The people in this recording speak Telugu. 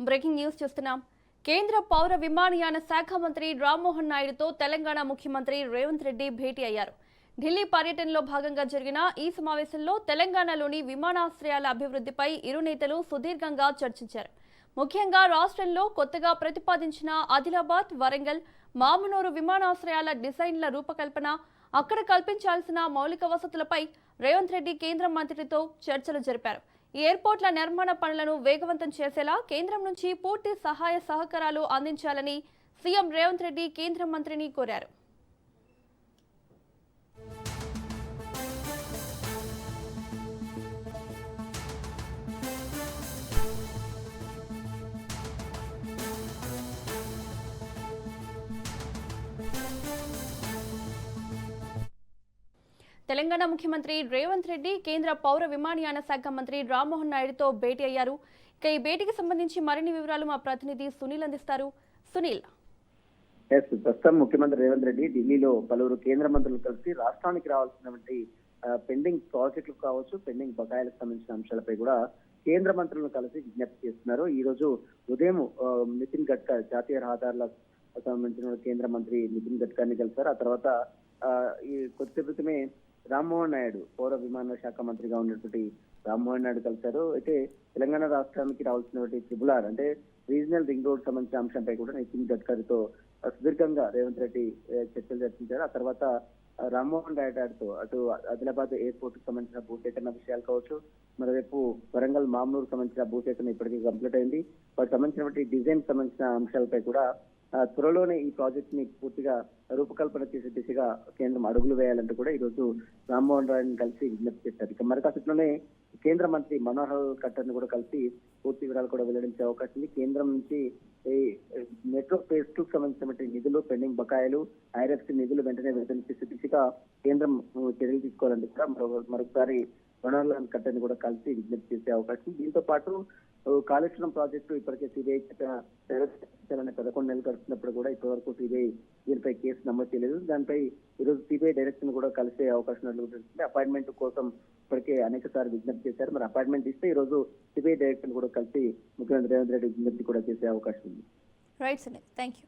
బ్రేకింగ్ న్యూస్ చూస్తున్నాం. కేంద్ర పౌర విమానయాన శాఖ మంత్రి రామ్మోహన్ నాయుడుతో తెలంగాణ ముఖ్యమంత్రి రేవంత్ రెడ్డి భేటీ అయ్యారు. ఢిల్లీ పర్యటనలో భాగంగా జరిగిన ఈ సమావేశంలో తెలంగాణలోని విమానాశ్రయాల అభివృద్ధిపై ఇరు నేతలు సుదీర్ఘంగా చర్చించారు. ముఖ్యంగా రాష్ట్రంలో కొత్తగా ప్రతిపాదించిన ఆదిలాబాద్, వరంగల్, మామునూరు విమానాశ్రయాల డిజైన్ల రూపకల్పన, అక్కడ కల్పించాల్సిన మౌలిక వసతులపై రేవంత్ రెడ్డి కేంద్ర మంత్రితో చర్చలు జరిపారు. ఈ ఎయిర్పోర్ట్ల నిర్మాణ పనులను వేగవంతం చేసేలా కేంద్రం నుంచి పూర్తి సహాయ సహకారాలు అందించాలని సీఎం రేవంత్ రెడ్డి కేంద్ర మంత్రిని కోరారు. తెలంగాణ ముఖ్యమంత్రి రేవంత్ రెడ్డి కేంద్ర పౌర విమానయాన శాఖ మంత్రి రామ్మోహన్ నాయుడుతో భేటీ అయ్యారు. ఇక ఈ భేటీకి సంబంధించి మరిన్ని వివరాలు మా ప్రతినిధి సునీల్ అందిస్తారు. సునీల్, ప్రస్తుతం ముఖ్యమంత్రి రేవంత్ రెడ్డి ఢిల్లీలో పలువురు కేంద్ర మంత్రులు కలిసి రాష్ట్రానికి రావాల్సినటువంటి పెండింగ్ ప్రాజెక్టులు కావచ్చు, పెండింగ్ బకాయిలకు సంబంధించిన అంశాలపై కూడా కేంద్ర మంత్రులను కలిసి విజ్ఞప్తి చేస్తున్నారు. ఈ రోజు ఉదయం నితిన్ గడ్కరీ, జాతీయ రహదారులకు సంబంధించిన కేంద్ర మంత్రి నితిన్ గడ్కరీని కలిశారు. ఆ తర్వాత ఈ కొద్ది క్రితమే రామ్మోహన్ నాయుడు, పౌర విమాన శాఖ మంత్రిగా ఉన్నటువంటి రామ్మోహన్ నాయుడు కలిశారు. అయితే తెలంగాణ రాష్ట్రానికి రావాల్సినటువంటి ట్రిబుల్ అంటే రీజనల్ రింగ్ రోడ్ సంబంధించిన అంశంపై కూడా నితిన్ గడ్కరీతో సుదీర్ఘంగా రేవంత్ రెడ్డి చర్చలు జరిపించారు. ఆ తర్వాత రామ్మోహన్ నాయుడుతో అటు ఆదిలాబాద్ ఎయిర్పోర్ట్ కు సంబంధించిన భూసేకరణ విషయాలు కావచ్చు, మరోవైపు వరంగల్, మామునూరు సంబంధించిన భూసేకరణ ఇప్పటికీ కంప్లీట్ అయింది. వాటికి సంబంధించినటువంటి డిజైన్ సంబంధించిన అంశాలపై కూడా త్వరలోనే ఈ ప్రాజెక్ట్ ని పూర్తిగా రూపకల్పన చేసే దిశగా కేంద్రం అడుగులు వేయాలంటూ కూడా ఈ రోజు రామ్మోహన్ రాయ్ని కలిసి విజ్ఞప్తి చేశారు. ఇక మరి కాసేపులోనే కేంద్ర మంత్రి మనోహర్ ఖట్టర్ ని కూడా కలిసి పూర్తి వివరాలు కూడా వెల్లడించే అవకాశం ఉంది. కేంద్రం నుంచి ఈ మెట్రో ఫేజ్ 2 కు సంబంధించినటువంటి నిధులు, పెండింగ్ బకాయిలు, ఐఆర్ఎఫ్సి నిధులు వెంటనే విడుదల చేసే దిశగా కేంద్రం చర్యలు తీసుకోవాలంటే కూడా మరొకసారి మనోహర్ ఖట్టర్ ని కూడా కలిసి విజ్ఞప్తి చేసే అవకాశం. దీంతో పాటు కాళేశ్వరం ప్రాజెక్టు ఇప్పటికే సిబిఐ 11 నెలలు గడుస్తున్నప్పుడు కూడా ఇప్పటివరకు సిబిఐ దీనిపై కేసు నమోదు చేయలేదు. దానిపై ఈరోజు సిబిఐ డైరెక్టర్ కూడా కలిసే అవకాశం ఉంటుంది. అపాయింట్మెంట్ కోసం ఇప్పటికే అనేక సార్లు విజ్ఞప్తి చేశారు. మరి అపాయింట్మెంట్ ఇస్తే ఈ రోజు సిబిఐ డైరెక్టర్ కూడా కలిసి ముఖ్యమంత్రి రేవంత్ రెడ్డి విజ్ఞప్తి కూడా చేసే అవకాశం ఉంది. Right, thank you.